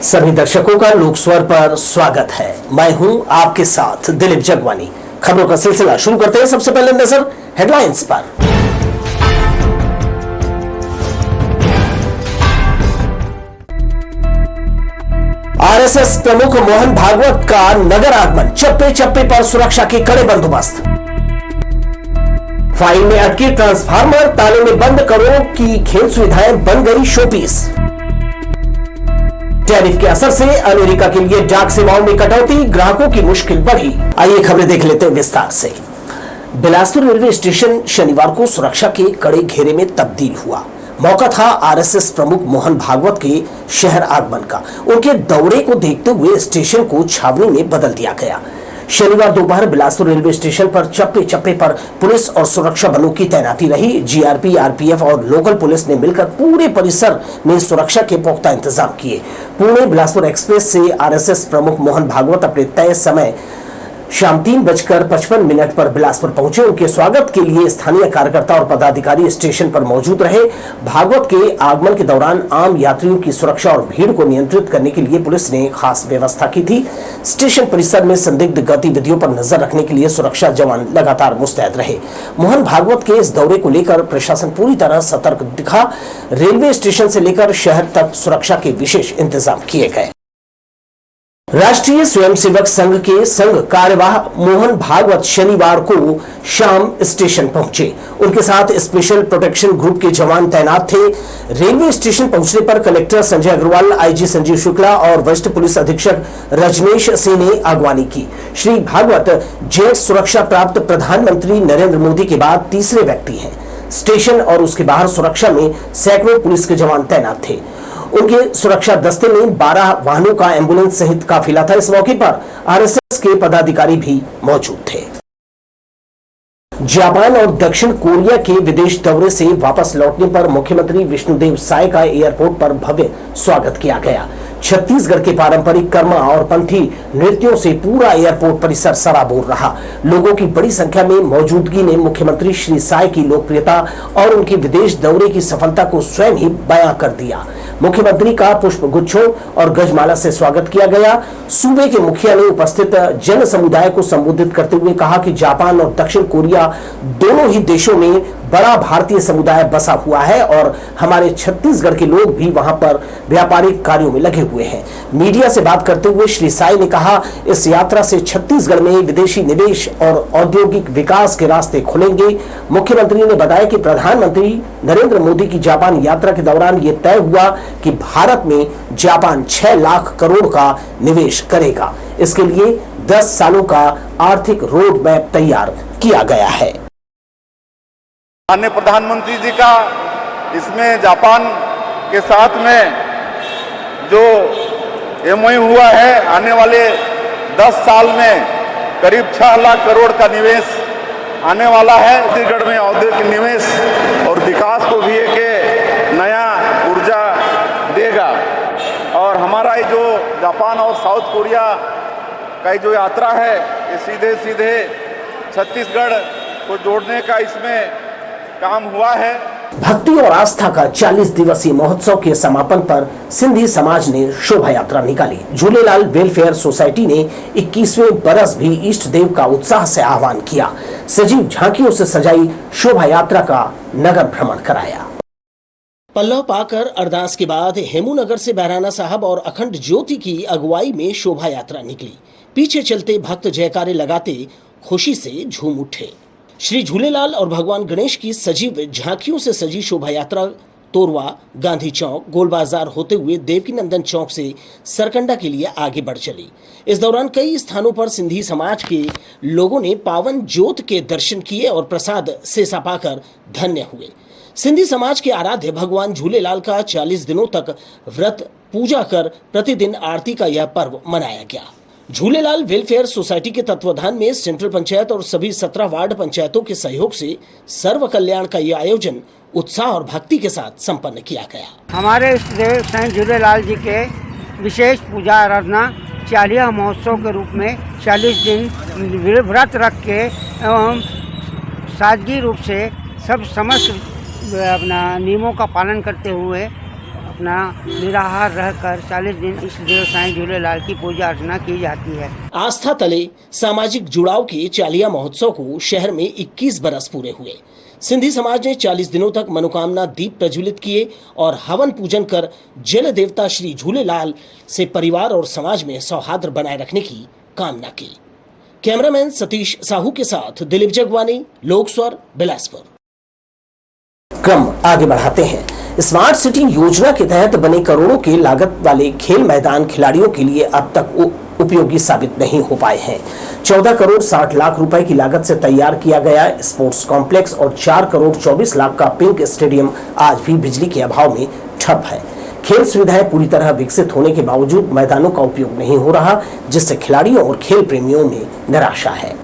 सभी दर्शकों का लोकस्वर पर स्वागत है। मैं हूं आपके साथ दिलीप जगवानी। खबरों का सिलसिला शुरू करते हैं। सबसे पहले नजर हेडलाइंस पर। आरएसएस प्रमुख मोहन भागवत का नगर आगमन, चप्पे चप्पे पर सुरक्षा के कड़े बंदोबस्त। फाइल में अटके ट्रांसफार्मर, ताले में बंद करोड़ों की खेल सुविधाएं बन गई शोपीस। टैरिफ के असर से अमेरिका के लिए डाक सेवाओं में कटौती, ग्राहकों की मुश्किल बढ़ी। आइए खबरें देख लेते हैं विस्तार से। बिलासपुर रेलवे स्टेशन शनिवार को सुरक्षा के कड़े घेरे में तब्दील हुआ। मौका था आरएसएस प्रमुख मोहन भागवत के शहर आगमन का। उनके दौरे को देखते हुए स्टेशन को छावनी में बदल दिया गया। शनिवार दोपहर बिलासपुर रेलवे स्टेशन पर चप्पे चप्पे पर पुलिस और सुरक्षा बलों की तैनाती रही। जीआरपी, आरपीएफ और लोकल पुलिस ने मिलकर पूरे परिसर में सुरक्षा के पुख्ता इंतजाम किए। पुणे बिलासपुर एक्सप्रेस से आरएसएस प्रमुख मोहन भागवत अपने तय समय शाम 3:55 पर बिलासपुर पहुंचे। उनके स्वागत के लिए स्थानीय कार्यकर्ता और पदाधिकारी स्टेशन पर मौजूद रहे। भागवत के आगमन के दौरान आम यात्रियों की सुरक्षा और भीड़ को नियंत्रित करने के लिए पुलिस ने खास व्यवस्था की थी। स्टेशन परिसर में संदिग्ध गतिविधियों पर नजर रखने के लिए सुरक्षा जवान लगातार मुस्तैद रहे। मोहन भागवत के इस दौरे को लेकर प्रशासन पूरी तरह सतर्क दिखा। रेलवे स्टेशन से लेकर शहर तक सुरक्षा के विशेष इंतजाम किए गए। राष्ट्रीय स्वयंसेवक संघ के संघ कार्यवाह मोहन भागवत शनिवार को शाम स्टेशन पहुंचे। उनके साथ स्पेशल प्रोटेक्शन ग्रुप के जवान तैनात थे। रेलवे स्टेशन पहुंचने पर कलेक्टर संजय अग्रवाल, आईजी संजीव शुक्ला और वरिष्ठ पुलिस अधीक्षक रजनेश सिंह ने अगवानी की। श्री भागवत जेट सुरक्षा प्राप्त प्रधानमंत्री नरेंद्र मोदी के बाद तीसरे व्यक्ति हैं। स्टेशन और उसके बाहर सुरक्षा में सैकड़ों पुलिस के जवान तैनात थे। उनके सुरक्षा दस्ते में 12 वाहनों का एम्बुलेंस सहित काफिला था। इस मौके पर आरएसएस के पदाधिकारी भी मौजूद थे। जापान और दक्षिण कोरिया के विदेश दौरे से वापस लौटने पर मुख्यमंत्री विष्णुदेव साय का एयरपोर्ट पर भव्य स्वागत किया गया। छत्तीसगढ़ के पारंपरिक कर्मा और पंथी नृत्यों से पूरा एयरपोर्ट परिसर सराबोर रहा। लोगों की बड़ी संख्या में मौजूदगी ने मुख्यमंत्री श्री साय की लोकप्रियता और उनके विदेश दौरे की सफलता को स्वयं ही बयां कर दिया। मुख्यमंत्री का पुष्प गुच्छों और गजमाला से स्वागत किया गया। सूबे के मुखिया ने उपस्थित जन समुदाय को संबोधित करते हुए कहा कि जापान और दक्षिण कोरिया दोनों ही देशों में बड़ा भारतीय समुदाय बसा हुआ है और हमारे छत्तीसगढ़ के लोग भी वहां पर व्यापारिक कार्यों में लगे हुए हैं। मीडिया से बात करते हुए श्री साय ने कहा, इस यात्रा से छत्तीसगढ़ में विदेशी निवेश और औद्योगिक विकास के रास्ते खुलेंगे। मुख्यमंत्री ने बताया कि प्रधानमंत्री नरेंद्र मोदी की जापान यात्रा के दौरान ये तय हुआ कि भारत में जापान 6 लाख करोड़ का निवेश करेगा। इसके लिए 10 सालों का आर्थिक रोड मैप तैयार किया गया है। माननीय प्रधानमंत्री जी का इसमें जापान के साथ में जो एमओयू हुआ है, आने वाले 10 साल में करीब 6 लाख करोड़ का निवेश आने वाला है। छत्तीसगढ़ में औद्योगिक निवेश और विकास को भी एक नया ऊर्जा देगा और हमारा ये जो जापान और साउथ कोरिया का जो यात्रा है, ये सीधे सीधे छत्तीसगढ़ को जोड़ने का इसमें काम हुआ है। भक्ति और आस्था का 40 दिवसीय महोत्सव के समापन पर सिंधी समाज ने शोभा यात्रा निकाली। झूलेलाल वेलफेयर सोसाइटी ने 21वें बरस भी इष्ट देव का उत्साह से आह्वान किया। सजीव झांकियों से सजाई शोभा यात्रा का नगर भ्रमण कराया। पल्लव पाकर अरदास के बाद हेमूनगर से बहराना साहब और अखंड ज्योति की अगुवाई में शोभा यात्रा निकली। पीछे चलते भक्त जयकारे लगाते खुशी से झूम उठे। श्री झूलेलाल और भगवान गणेश की सजीव झांकियों से सजी शोभा यात्रा तोरवा, गांधी चौक, गोल बाजार होते हुए देवकीनंदन चौक से सरकंडा के लिए आगे बढ़ चली। इस दौरान कई स्थानों पर सिंधी समाज के लोगों ने पावन ज्योत के दर्शन किए और प्रसाद सेसा पाकर धन्य हुए। सिंधी समाज के आराध्य भगवान झूलेलाल का 40 दिनों तक व्रत पूजा कर प्रतिदिन आरती का यह पर्व मनाया गया। झूलेलाल वेलफेयर सोसाइटी के तत्वाधान में सेंट्रल पंचायत और सभी 17 वार्ड पंचायतों के सहयोग से सर्व कल्याण का यह आयोजन उत्साह और भक्ति के साथ संपन्न किया गया। हमारे इष्ट देव संत झूलेलाल जी के विशेष पूजा आराधना 40 महोत्सव के रूप में 40 दिन व्रत रख के एवं सादगी रूप से सब समस्त अपना नियमों का पालन करते हुए अपना निराहार रहकर 40 दिन इस देव साईं झूलेलाल की पूजा अर्चना की जाती है। आस्था तले सामाजिक जुड़ाव के चालिया महोत्सव को शहर में 21 बरस पूरे हुए। सिंधी समाज ने 40 दिनों तक मनोकामना दीप प्रज्वलित किए और हवन पूजन कर जल देवता श्री झूलेलाल से परिवार और समाज में सौहार्द बनाए रखने की कामना की। कैमरामैन सतीश साहू के साथ दिलीप जगवानी, लोक स्वर, बिलासपुर। क्रम आगे बढ़ाते हैं। स्मार्ट सिटी योजना के तहत बने करोड़ों की लागत वाले खेल मैदान खिलाड़ियों के लिए अब तक उपयोगी साबित नहीं हो पाए हैं। 14 करोड़ 60 लाख रुपए की लागत से तैयार किया गया स्पोर्ट्स कॉम्प्लेक्स और 4 करोड़ 24 लाख का पिंक स्टेडियम आज भी बिजली के अभाव में ठप है। खेल सुविधाएं पूरी तरह विकसित होने के बावजूद मैदानों का उपयोग नहीं हो रहा, जिससे खिलाड़ियों और खेल प्रेमियों में निराशा है।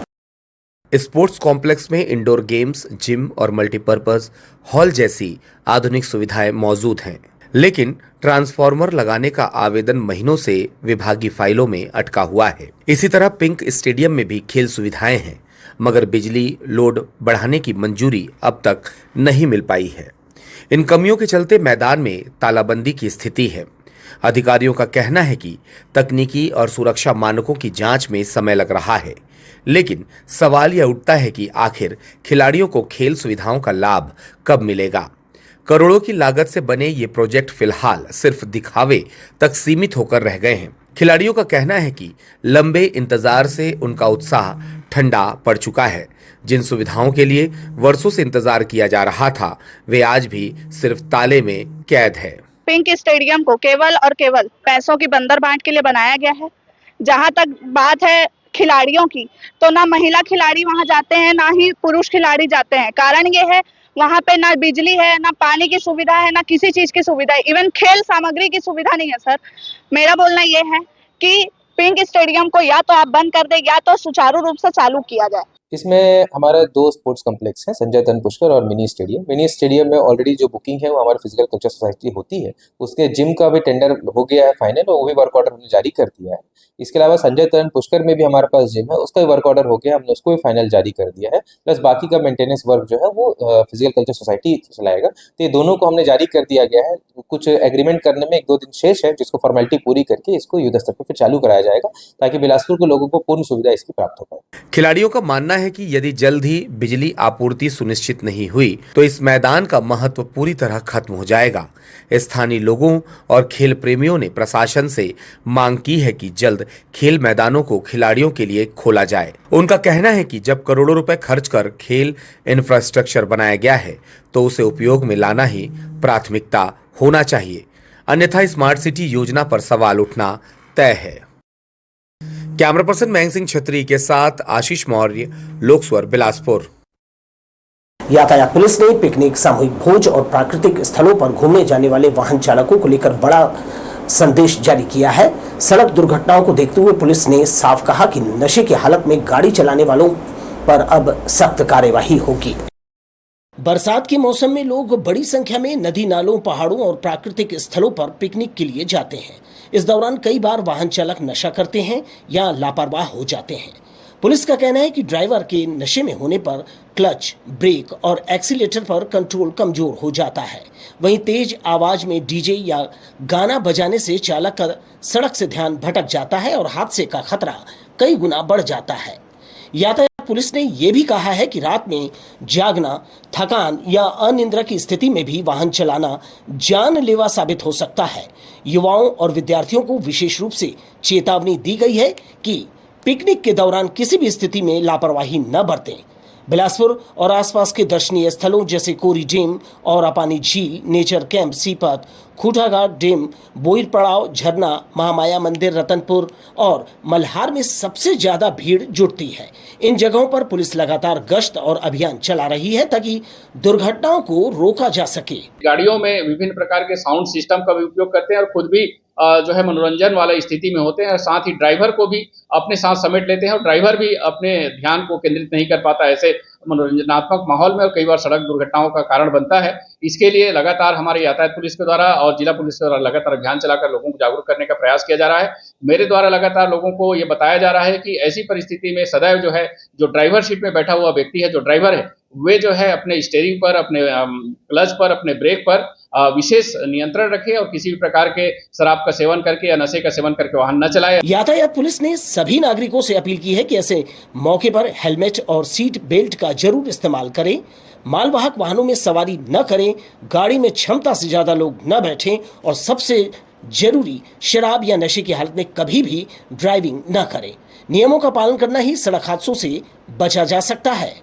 स्पोर्ट्स कॉम्प्लेक्स में इंडोर गेम्स, जिम और मल्टीपर्पज हॉल जैसी आधुनिक सुविधाएं मौजूद हैं, लेकिन ट्रांसफार्मर लगाने का आवेदन महीनों से विभागीय फाइलों में अटका हुआ है। इसी तरह पिंक स्टेडियम में भी खेल सुविधाएं हैं, मगर बिजली लोड बढ़ाने की मंजूरी अब तक नहीं मिल पाई है। इन कमियों के चलते मैदान में तालाबंदी की स्थिति है। अधिकारियों का कहना है कि तकनीकी और सुरक्षा मानकों की जांच में समय लग रहा है, लेकिन सवाल यह उठता है कि आखिर खिलाड़ियों को खेल सुविधाओं का लाभ कब मिलेगा। करोड़ों की लागत से बने ये प्रोजेक्ट फिलहाल सिर्फ दिखावे तक सीमित होकर रह गए हैं। खिलाड़ियों का कहना है कि लंबे इंतजार से उनका उत्साह ठंडा पड़ चुका है। जिन सुविधाओं के लिए वर्षों से इंतजार किया जा रहा था, वे आज भी सिर्फ ताले में कैद है। पिंक स्टेडियम को केवल और केवल पैसों की बंदरबांट के लिए बनाया गया है। जहां तक बात है खिलाड़ियों की, तो ना महिला खिलाड़ी वहां जाते हैं, ना ही पुरुष खिलाड़ी जाते हैं। कारण ये है वहां पे ना बिजली है, ना पानी की सुविधा है, ना किसी चीज की सुविधा है, इवन खेल सामग्री की सुविधा नहीं है। सर, मेरा बोलना ये है कि पिंक स्टेडियम को या तो आप बंद कर दे या तो सुचारू रूप से चालू किया जाए। इसमें हमारे 2 स्पोर्ट्स कॉम्प्लेक्स हैं, संजय तन पुष्कर और मिनी स्टेडियम। मिनी स्टेडियम में ऑलरेडी जो बुकिंग है वो हमारी फिजिकल कल्चर सोसाइटी होती है, उसके जिम का भी टेंडर हो गया है फाइनल, और वो भी वर्क ऑर्डर हमने जारी कर दिया है। इसके अलावा संजय तन पुष्कर में भी हमारे पास जिम है, उसका भी वर्क ऑर्डर हो गया, हमने उसको भी फाइनल जारी कर दिया है। प्लस बाकी का मेंटेनेंस वर्क जो है वो फिजिकल कल्चर सोसाइटी चलाएगा। तो ये दोनों को हमने जारी कर दिया गया है। कुछ एग्रीमेंट करने में 1-2 दिन शेष है, जिसको फॉर्मेलिटी पूरी करके इसको युद्ध स्तर पर फिर चालू कराया जाएगा, ताकि बिलासपुर के लोगों को पूर्ण सुविधा इसकी प्राप्त हो पाए। खिलाड़ियों का मानना है कि यदि जल्द ही बिजली आपूर्ति सुनिश्चित नहीं हुई तो इस मैदान का महत्व पूरी तरह खत्म हो जाएगा। स्थानीय लोगों और खेल प्रेमियों ने प्रशासन से मांग की है कि जल्द खेल मैदानों को खिलाड़ियों के लिए खोला जाए। उनका कहना है कि जब करोड़ों रुपए खर्च कर खेल इंफ्रास्ट्रक्चर बनाया गया है तो उसे उपयोग में लाना ही प्राथमिकता होना चाहिए, अन्यथा स्मार्ट सिटी योजना पर सवाल उठना तय है। कैमरा पर्सन मयंक सिंह छत्री के साथ आशीष मौर्य, लोक स्वर, बिलासपुर। यातायात पुलिस ने पिकनिक, सामूहिक भोज और प्राकृतिक स्थलों पर घूमने जाने वाले वाहन चालकों को लेकर बड़ा संदेश जारी किया है। सड़क दुर्घटनाओं को देखते हुए पुलिस ने साफ कहा कि नशे की हालत में गाड़ी चलाने वालों पर अब सख्त कार्यवाही होगी। बरसात के मौसम में लोग बड़ी संख्या में नदी नालों, पहाड़ों और प्राकृतिक स्थलों पर पिकनिक के लिए जाते हैं। इस दौरान कई बार वाहन चालक नशा करते हैं या लापरवाह हो जाते हैं। पुलिस का कहना है कि ड्राइवर के नशे में होने पर क्लच, ब्रेक और एक्सीलेटर पर कंट्रोल कमजोर हो जाता है। वहीं तेज आवाज में डीजे या गाना बजाने से चालक का सड़क से ध्यान भटक जाता है और हादसे का खतरा कई गुना बढ़ जाता है। यातायात पुलिस ने यह भी कहा है कि रात में जागना, थकान या अनिद्रा की स्थिति में भी वाहन चलाना जानलेवा साबित हो सकता है। युवाओं और विद्यार्थियों को विशेष रूप से चेतावनी दी गई है कि पिकनिक के दौरान किसी भी स्थिति में लापरवाही न बरतें। बिलासपुर और आसपास के दर्शनीय स्थलों जैसे कोरी डैम और अपानी झील, nature camp, Sipat, Khutaghat dam, Boir Padav, झरना, महामाया मंदिर, रतनपुर और मल्हार में सबसे ज्यादा भीड़ जुटती है। इन जगहों पर पुलिस लगातार गश्त और अभियान चला रही है ताकि दुर्घटनाओं को रोका जा सके। गाड़ियों में विभिन्न प्रकार के साउंड सिस्टम का भी उपयोग करते हैं और खुद भी जो है मनोरंजन वाला स्थिति में होते हैं, और साथ ही ड्राइवर को भी अपने साथ समेट लेते हैं और ड्राइवर भी अपने ध्यान को केंद्रित नहीं कर पाता ऐसे मनोरंजनात्मक माहौल में, और कई बार सड़क दुर्घटनाओं का कारण बनता है। इसके लिए लगातार हमारे यातायात पुलिस के द्वारा और जिला पुलिस के द्वारा लगातार अभियान चलाकर लोगों को जागरूक करने का प्रयास किया जा रहा है। मेरे द्वारा लगातार लोगों को ये बताया जा रहा है कि ऐसी परिस्थिति में सदैव जो है जो ड्राइवर सीट में बैठा हुआ व्यक्ति है, जो ड्राइवर है, वे जो है अपने स्टीयरिंग पर, अपने क्लच पर, अपने ब्रेक पर विशेष नियंत्रण रखें और किसी भी प्रकार के शराब का सेवन करके या नशे का सेवन करके वाहन न चलाएं। यातायात पुलिस ने सभी नागरिकों से अपील की है कि ऐसे मौके पर हेलमेट और सीट बेल्ट का जरूर इस्तेमाल करें, मालवाहक वाहनों में सवारी न करें, गाड़ी में क्षमता से ज्यादा लोग न बैठें और सबसे जरूरी शराब या नशे की हालत में कभी भी ड्राइविंग न करें। नियमों का पालन करना ही सड़क हादसों से बचा जा सकता है।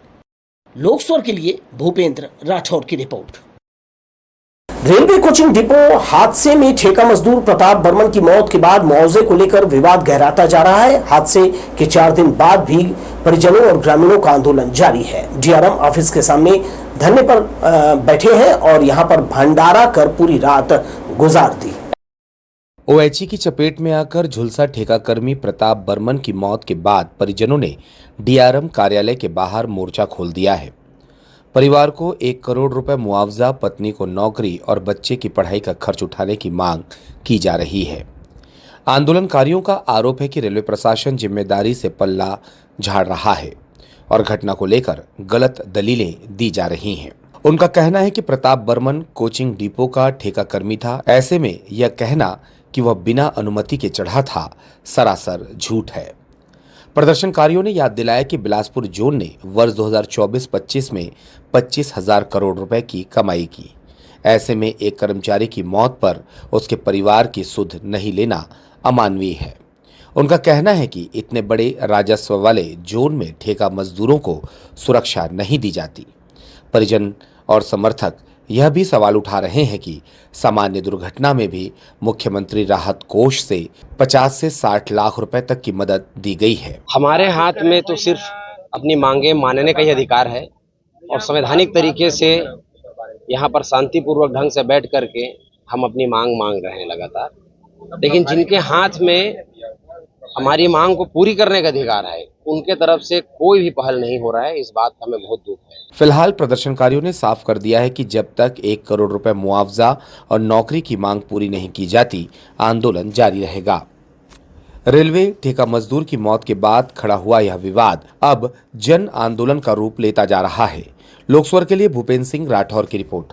लोकस्वर के लिए भूपेंद्र राठौर की रिपोर्ट। रेलवे कोचिंग डिपो हादसे में ठेका मजदूर प्रताप बर्मन की मौत के बाद मुआवजे को लेकर विवाद गहराता जा रहा है। हादसे के 4 दिन बाद भी परिजनों और ग्रामीणों का आंदोलन जारी है। डीआरएम ऑफिस के सामने धरने पर बैठे हैं और यहां पर भंडारा कर पूरी रात गुजार दी। ओएचई की चपेट में आकर झुलसा ठेकाकर्मी प्रताप बर्मन की मौत के बाद परिजनों ने डीआरएम कार्यालय के बाहर मोर्चा खोल दिया है। परिवार को 1 करोड़ रुपए मुआवजा, पत्नी को नौकरी और बच्चे की पढ़ाई का खर्च उठाने की मांग की जा रही है। आंदोलनकारियों का आरोप है कि रेलवे प्रशासन जिम्मेदारी से पल्ला झाड़ रहा है और घटना को लेकर गलत दलीलें दी जा रही हैं। उनका कहना है कि प्रताप बर्मन कोचिंग डिपो का ठेकाकर्मी था। ऐसे में यह कहना कि वह बिना अनुमति के चढ़ा था सरासर झूठ है। प्रदर्शनकारियों ने याद दिलाया कि बिलासपुर जोन ने वर्ष 2024-25 में 25,000 करोड़ रुपए की कमाई की। ऐसे में एक कर्मचारी की मौत पर उसके परिवार की सुध नहीं लेना अमानवीय है। उनका कहना है कि इतने बड़े राजस्व वाले जोन में ठेका मजदूरों को सुरक्षा नहीं दी जाती। परिजन और समर्थक यह भी सवाल उठा रहे हैं कि सामान्य दुर्घटना में भी मुख्यमंत्री राहत कोष से 50 से 60 लाख रुपए तक की मदद दी गई है। हमारे हाथ में तो सिर्फ अपनी मांगे मानने का ही अधिकार है और संवैधानिक तरीके से यहाँ पर शांतिपूर्वक ढंग से बैठ करके हम अपनी मांग रहे हैं लगातार। लेकिन जिनके हाथ में हमारी मांग को पूरी करने का अधिकार है, उनके तरफ से कोई भी पहल नहीं हो रहा है। इस बात का हमें बहुत दुख है। फिलहाल प्रदर्शनकारियों ने साफ कर दिया है कि जब तक 1 करोड़ रुपए मुआवजा और नौकरी की मांग पूरी नहीं की जाती, आंदोलन जारी रहेगा। रेलवे ठेका मजदूर की मौत के बाद खड़ा हुआ यह विवाद अब जन आंदोलन का रूप लेता जा रहा है। लोकस्वर के लिए भूपेंद्र सिंह राठौर की रिपोर्ट।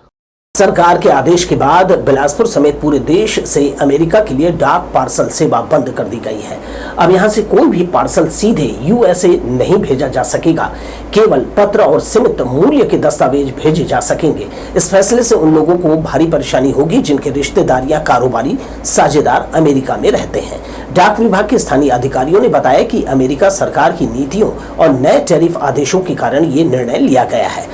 सरकार के आदेश के बाद बिलासपुर समेत पूरे देश से अमेरिका के लिए डाक पार्सल सेवा बंद कर दी गई है। अब यहां से कोई भी पार्सल सीधे यूएसए नहीं भेजा जा सकेगा, केवल पत्र और सीमित मूल्य के दस्तावेज भेजे जा सकेंगे। इस फैसले से उन लोगों को भारी परेशानी होगी जिनके रिश्तेदार या कारोबारी साझेदार अमेरिका में रहते हैं। डाक विभाग के स्थानीय अधिकारियों ने बताया कि अमेरिका सरकार की नीतियों और नए टैरिफ आदेशों के कारण ये निर्णय लिया गया है।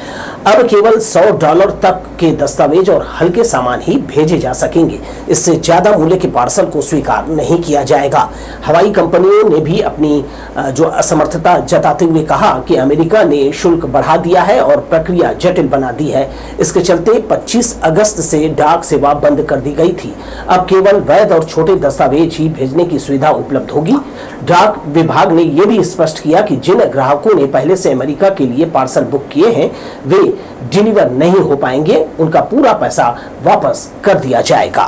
अब केवल $100 तक के दस्तावेज और हल्के सामान ही भेजे जा सकेंगे। इससे ज्यादा मूल्य के पार्सल को स्वीकार नहीं किया जाएगा। हवाई कंपनियों ने भी अपनी जो असमर्थता जताते हुए कहा कि अमेरिका ने शुल्क बढ़ा दिया है और प्रक्रिया जटिल बना दी है। इसके चलते 25 अगस्त से डाक सेवा बंद कर दी गई थी। अब केवल वैध और छोटे दस्तावेज ही भेजने की सुविधा उपलब्ध होगी। डाक विभाग ने यह भी स्पष्ट किया कि जिन ग्राहकों ने पहले से अमेरिका के लिए पार्सल बुक किए हैं वे डिलीवर नहीं हो पाएंगे, उनका पूरा पैसा वापस कर दिया जाएगा।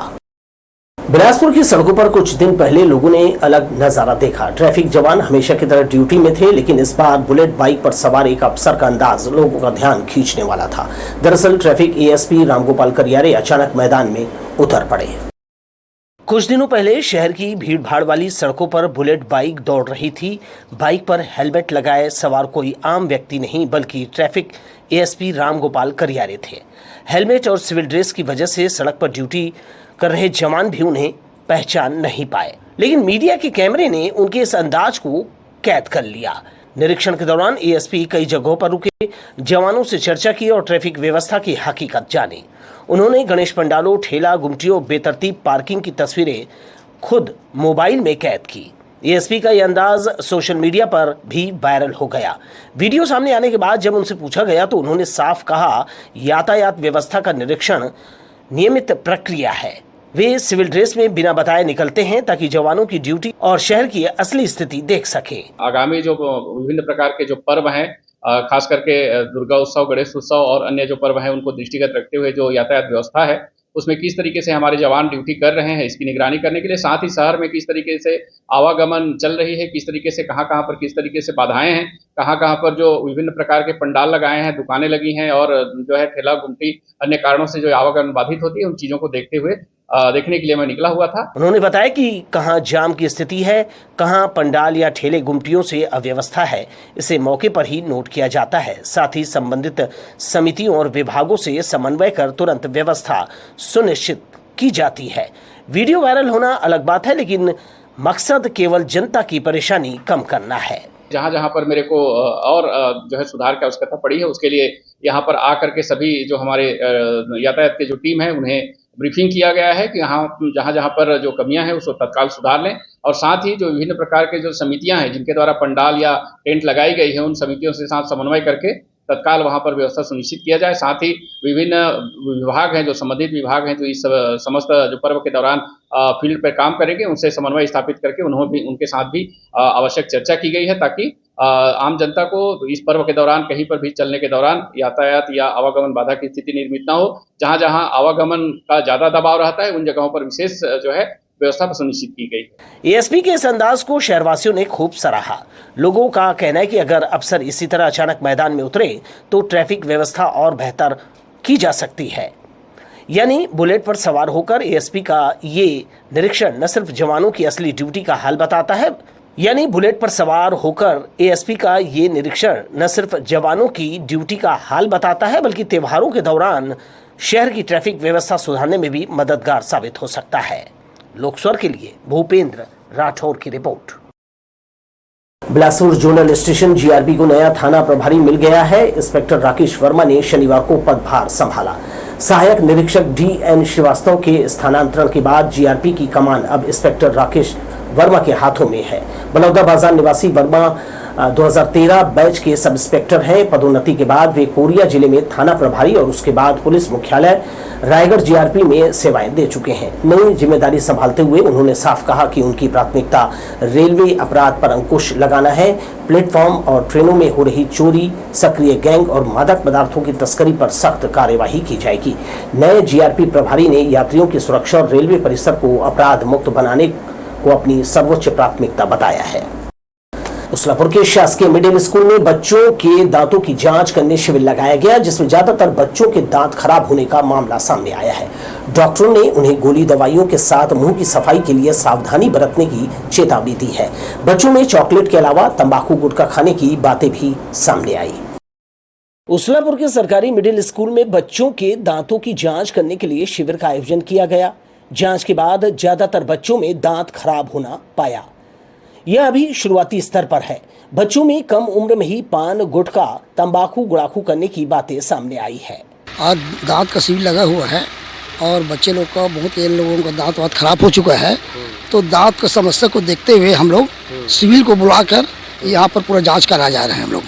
बिलासपुर की सड़कों पर कुछ दिन पहले लोगों ने अलग नजारा देखा। ट्रैफिक जवान हमेशा की तरह ड्यूटी में थे, लेकिन इस बार बुलेट बाइक पर सवार एक अफसर का अंदाज लोगों का ध्यान खींचने वाला था। दरअसल ट्रैफिक एएसपी रामगोपाल करियारे अचानक मैदान में उतर पड़े। कुछ दिनों पहले शहर की भीड़भाड़ वाली सड़कों पर बुलेट बाइक दौड़ रही थी। बाइक पर हेलमेट लगाए सवार कोई आम व्यक्ति नहीं बल्कि ट्रैफिक एएसपी रामगोपाल करियारे थे। हेलमेट और सिविल ड्रेस की वजह से सड़क पर ड्यूटी कर रहे जवान भी उन्हें पहचान नहीं पाए, लेकिन मीडिया के कैमरे ने उनके इस अंदाज को कैद कर लिया। निरीक्षण के दौरान एएसपी कई जगहों पर रुके, जवानों से चर्चा की और ट्रैफिक व्यवस्था की हकीकत जानी। उन्होंने गणेश पंडालों, ठेला गुमटियों, बेतरतीब पार्किंग की तस्वीरें खुद मोबाइल में कैद की। एएसपी का यह अंदाज सोशल मीडिया पर भी वायरल हो गया। वीडियो सामने आने के बाद जब उनसे पूछा गया तो उन्होंने साफ कहा, यातायात व्यवस्था का निरीक्षण नियमित प्रक्रिया है। वे सिविल ड्रेस में बिना बताए निकलते हैं ताकि जवानों की ड्यूटी और शहर की असली स्थिति देख सके। आगामी जो विभिन्न प्रकार के जो पर्व हैं, खास करके दुर्गा उत्सव, गणेश उत्सव और अन्य जो पर्व हैं, उनको दृष्टिगत रखते हुए जो यातायात व्यवस्था है उसमें किस तरीके से हमारे जवान ड्यूटी कर रहे हैं, इसकी निगरानी करने के लिए, साथ ही शहर में किस तरीके से आवागमन चल रही है, किस तरीके से कहाँ पर किस तरीके से बाधाएं हैं, कहाँ पर जो विभिन्न प्रकार के पंडाल लगाए हैं, दुकानें लगी हैं और जो है ठेला गुमटी अन्य कारणों से जो आवागमन बाधित होती है, उन चीज़ों को देखते हुए देखने के लिए मैं निकला हुआ था। उन्होंने बताया कि कहां जाम की स्थिति है, कहां पंडाल या ठेले गुमटियों से अव्यवस्था है, इसे मौके पर ही नोट किया जाता है। साथ ही संबंधित समितियों और विभागों से समन्वय कर तुरंत व्यवस्था सुनिश्चित की जाती है। वीडियो वायरल होना अलग बात है, लेकिन मकसद केवल जनता की परेशानी कम करना है। जहाँ पर मेरे को और जो है सुधार की आवश्यकता पड़ी है, उसके लिए यहाँ पर आकर के सभी जो हमारे यातायात की जो टीम है उन्हें ब्रीफिंग किया गया है कि जहाँ पर जो कमियां हैं उसको तत्काल सुधार लें, और साथ ही जो विभिन्न प्रकार के जो समितियां हैं जिनके द्वारा पंडाल या टेंट लगाई गई है, उन समितियों से साथ समन्वय करके तत्काल वहां पर व्यवस्था सुनिश्चित किया जाए। साथ ही विभिन्न विभाग हैं, जो संबंधित विभाग हैं, जो इस समस्त जो पर्व के दौरान फील्ड पर काम करेंगे, उनसे समन्वय स्थापित करके उनके साथ भी आवश्यक चर्चा की गई है, ताकि आम जनता को इस पर्व के दौरान कहीं पर भी चलने के दौरान यातायात या आवागमन बाधा की स्थिति निर्मित न हो। जहाँ आवागमन का ज्यादा दबाव रहता है, उन जगहों पर विशेष जो है व्यवस्था सुनिश्चित की गई। एएसपी के इस अंदाज को शहरवासियों ने खूब सराहा। लोगों का कहना है कि अगर अफसर इसी तरह अचानक मैदान में उतरे तो ट्रैफिक व्यवस्था और बेहतर की जा सकती है। यानी बुलेट पर सवार होकर एएसपी का ये निरीक्षण न सिर्फ जवानों की असली ड्यूटी का हाल बताता है, यानी बुलेट पर सवार होकर एएसपी का ये निरीक्षण न सिर्फ जवानों की ड्यूटी का हाल बताता है, बल्कि त्योहारों के दौरान शहर की ट्रैफिक व्यवस्था सुधारने में भी मददगार साबित हो सकता है। लोकस्वर के लिए भूपेंद्र राठौर की report. Bilaspur zonal station GRP को नया थाना प्रभारी मिल गया है। इंस्पेक्टर राकेश वर्मा ने शनिवार को पदभार संभाला। सहायक निरीक्षक डीएन श्रीवास्तव के स्थानांतरण के बाद जीआरपी की कमान अब इंस्पेक्टर राकेश वर्मा के हाथों में है। बलौदा बाजार निवासी वर्मा 2013 बैच के सब इंस्पेक्टर हैं। पदोन्नति के बाद वे कोरिया जिले में थाना प्रभारी और उसके बाद पुलिस मुख्यालय रायगढ़ जीआरपी में सेवाएं दे चुके हैं। नई जिम्मेदारी संभालते हुए उन्होंने साफ कहा कि उनकी प्राथमिकता रेलवे अपराध पर अंकुश लगाना है। प्लेटफॉर्म और ट्रेनों में हो रही चोरी, सक्रिय गैंग और मादक पदार्थों की तस्करी पर सख्त कार्यवाही की जाएगी। नए जीआरपी प्रभारी ने यात्रियों की सुरक्षा और रेलवे परिसर को अपराध मुक्त बनाने को अपनी सर्वोच्च प्राथमिकता बताया है। उसलापुर के शासकीय मिडिल स्कूल में बच्चों के दांतों की जांच करने शिविर लगाया गया, जिसमें ज्यादातर बच्चों के दांत खराब होने का मामला सामने आया है। डॉक्टरों ने उन्हें गोली दवाइयों के साथ मुंह की सफाई के लिए सावधानी बरतने की चेतावनी दी है। बच्चों में चॉकलेट के अलावा तंबाकू गुटखा खाने की बातें भी सामने आई। उसलापुर के सरकारी मिडिल स्कूल में बच्चों के दांतों की जांच करने के लिए शिविर का आयोजन किया गया। जांच के बाद ज्यादातर बच्चों में दांत खराब होना पाया। यह अभी शुरुआती स्तर पर है। बच्चों में कम उम्र में ही पान, गुटखा, तंबाकू गुड़ाखू करने की बातें सामने आई है। आज दांत का शिविर लगा हुआ है और बच्चे लोग का बहुत लोगों का दांत बहुत खराब हो चुका है, तो दांत की समस्या को देखते हुए हम लोग सिविल को बुलाकर यहाँ पर पूरा जांच करा जा रहे हैं हम लोग।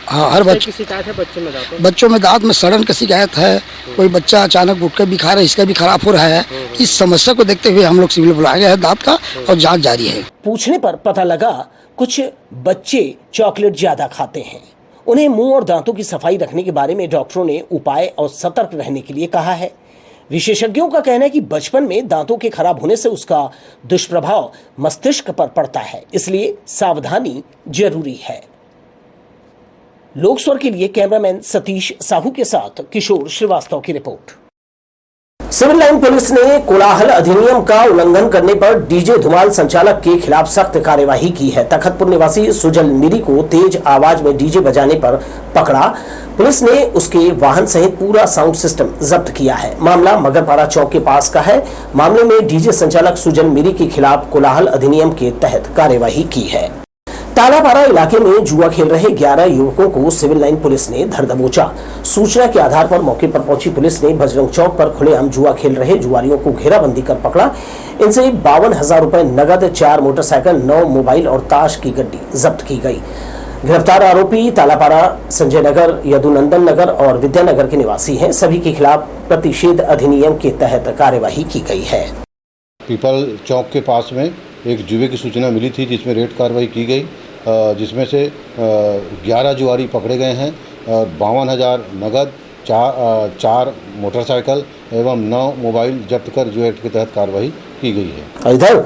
हाँ, हर बच्चे की शिकायत है बच्चों में दांत में सड़न की शिकायत है। कोई बच्चा अचानक गुटखा भी खा रहा है, इसका भी खराब हो रहा है। इस समस्या को देखते हुए हम लोग सिविल बुलाया गया है दांत का और जांच जारी है। पूछने पर पता लगा कुछ बच्चे चॉकलेट ज्यादा खाते हैं। उन्हें मुंह और दांतों की सफाई रखने के बारे में डॉक्टरों ने उपाय और सतर्क रहने के लिए कहा है। विशेषज्ञों का कहना है कि बचपन में दांतों के खराब होने से उसका दुष्प्रभाव मस्तिष्क पर पड़ता है, इसलिए सावधानी जरूरी है। लोकस्वर के लिए कैमरामैन सतीश साहू के साथ किशोर श्रीवास्तव की रिपोर्ट। सिविल लाइन पुलिस ने कोलाहल अधिनियम का उल्लंघन करने पर डीजे धुमाल संचालक के खिलाफ सख्त कार्यवाही की है। तखतपुर निवासी सुजल मिरी को तेज आवाज में डीजे बजाने पर पकड़ा। पुलिस ने उसके वाहन सहित पूरा साउंड सिस्टम जब्त किया है। मामला मगरपाड़ा चौक के पास का है। मामले में डीजे संचालक सुजल मिरी के खिलाफ कोलाहल अधिनियम के तहत कार्यवाही की है। तालापारा इलाके में जुआ खेल रहे 11 युवकों को सिविल लाइन पुलिस ने धर दबोचा। सूचना के आधार पर मौके पर पहुंची पुलिस ने बजरंग चौक पर खुलेआम जुआ खेल रहे जुआरियों को घेराबंदी कर पकड़ा। इनसे 52,000 रुपए नगद, 4 मोटरसाइकिल, 9 मोबाइल और ताश की गड्डी जब्त की गई। गिरफ्तार आरोपी तालापारा, संजय नगर, यदुनंदन नगर और विद्यानगर के निवासी हैं। सभी के खिलाफ प्रतिषेध अधिनियम के तहत कार्यवाही की गई है। पीपल चौक के पास में एक जुए की सूचना मिली थी, जिसमें रेड कार्रवाई की गई, जिसमें से 11 जुआरी पकड़े गए हैं। 52,000 नगद, 4 मोटरसाइकिल एवं 9 मोबाइल जब्त कर जो एक्ट के तहत कार्रवाई की गई है। इधर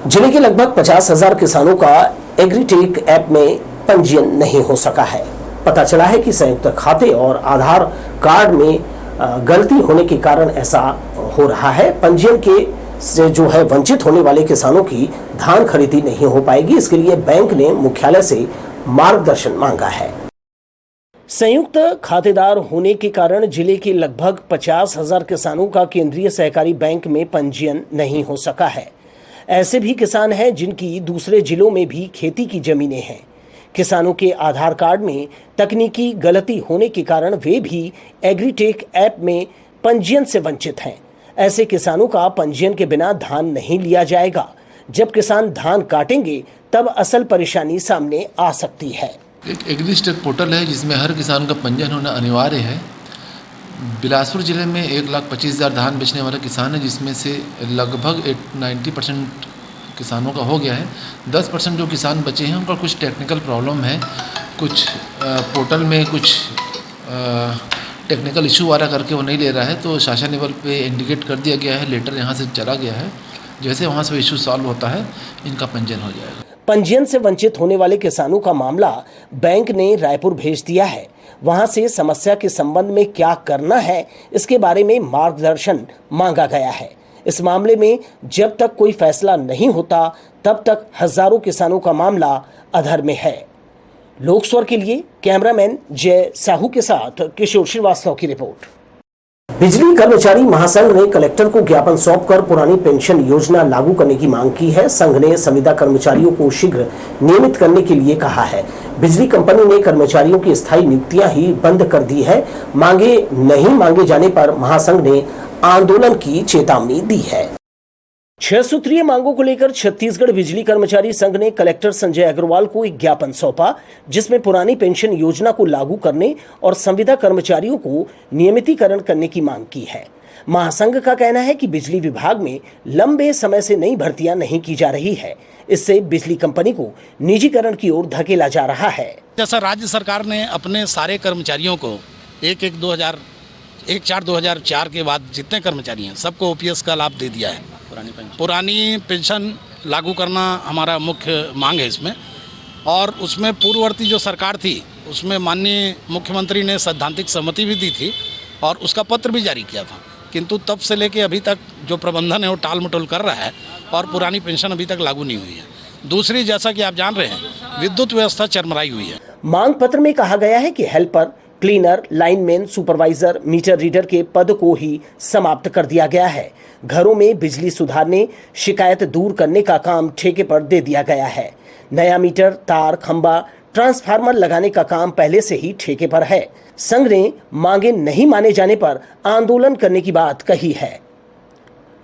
जिले के लगभग 50,000 किसानों का एग्रीटेक ऐप में पंजीयन नहीं हो सका है। पता चला है कि संयुक्त खाते और आधार कार्ड में गलती होने के कारण ऐसा हो रहा है। पंजीयन के से जो है वंचित होने वाले किसानों की धान खरीदी नहीं हो पाएगी। इसके लिए बैंक ने मुख्यालय से मार्गदर्शन मांगा है। संयुक्त खातेदार होने के कारण जिले के लगभग 50,000 किसानों का केंद्रीय सहकारी बैंक में पंजीयन नहीं हो सका है। ऐसे भी किसान हैं जिनकी दूसरे जिलों में भी खेती की जमीनें हैं। किसानों के आधार कार्ड में तकनीकी गलती होने के कारण वे भी एग्रीटेक ऐप में पंजीयन से वंचित हैं। ऐसे किसानों का पंजीयन के बिना धान नहीं लिया जाएगा। जब किसान धान काटेंगे तब असल परेशानी सामने आ सकती है। एक एग्रीटेक पोर्टल है जिसमें हर किसान का पंजीयन होना अनिवार्य है। बिलासपुर जिले में 1,25,000 धान बेचने वाले किसान हैं, जिसमें से लगभग 90% किसानों का हो गया है। 10% जो किसान बचे हैं उनका कुछ टेक्निकल प्रॉब्लम है, कुछ पोर्टल में कुछ टेक्निकल इशू वाला करके वो नहीं ले रहा है, तो शासन लेवल पे इंडिकेट कर दिया गया है, लेटर यहाँ से चला गया है। जैसे वहाँ से इशू सॉल्व होता है इनका पंजीयन हो जाएगा। पंजीयन से वंचित होने वाले किसानों का मामला बैंक ने रायपुर भेज दिया है। वहां से समस्या के संबंध में क्या करना है इसके बारे में मार्गदर्शन मांगा गया है। इस मामले में जब तक कोई फैसला नहीं होता तब तक हजारों किसानों का मामला अधर में है। लोकस्वर के लिए कैमरामैन जय साहू के साथ किशोर श्रीवास्तव की रिपोर्ट। बिजली कर्मचारी महासंघ ने कलेक्टर को ज्ञापन सौंपकर पुरानी पेंशन योजना लागू करने की मांग की है। संघ ने संविदा कर्मचारियों को शीघ्र नियमित करने के लिए कहा है। बिजली कंपनी ने कर्मचारियों की स्थायी नियुक्तियां ही बंद कर दी है। मांगे नहीं मांगे जाने पर महासंघ ने आंदोलन की चेतावनी दी है। 6 सूत्रीय मांगों को लेकर छत्तीसगढ़ बिजली कर्मचारी संघ ने कलेक्टर संजय अग्रवाल को एक ज्ञापन सौंपा, जिसमें पुरानी पेंशन योजना को लागू करने और संविदा कर्मचारियों को नियमितीकरण करने की मांग की है। महासंघ का कहना है कि बिजली विभाग में लंबे समय से नई भर्तियां नहीं की जा रही है। इससे बिजली कंपनी को निजीकरण की ओर धकेला जा रहा है। जैसा राज्य सरकार ने अपने सारे कर्मचारियों को 1/4/2004 के बाद जितने कर्मचारी हैं सबको ओपीएस का लाभ दे दिया है। पुरानी पेंशन लागू करना हमारा मुख्य मांग है इसमें, और उसमें पूर्ववर्ती जो सरकार थी उसमें माननीय मुख्यमंत्री ने सैद्धांतिक सहमति भी दी थी और उसका पत्र भी जारी किया था, किंतु तब से लेके अभी तक जो प्रबंधन है वो टाल मटोल कर रहा है और पुरानी पेंशन अभी तक लागू नहीं हुई है। दूसरी, जैसा कि आप जान रहे हैं, विद्युत व्यवस्था चरमराई हुई है। मांग पत्र में कहा गया है कि helper, cleaner, lineman, supervisor, meter reader के पद को ही समाप्त कर दिया गया है। घरों में बिजली सुधारने, शिकायत दूर करने का काम ठेके पर दे दिया गया है। नया मीटर, तार, खंबा, ट्रांसफार्मर लगाने का काम पहले से ही ठेके पर है। संघ ने मांगे नहीं माने जाने पर आंदोलन करने की बात कही है।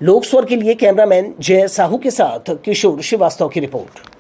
लोकस्वर के लिए कैमरामैन जय साहू के साथ किशोर श्रीवास्तव की रिपोर्ट।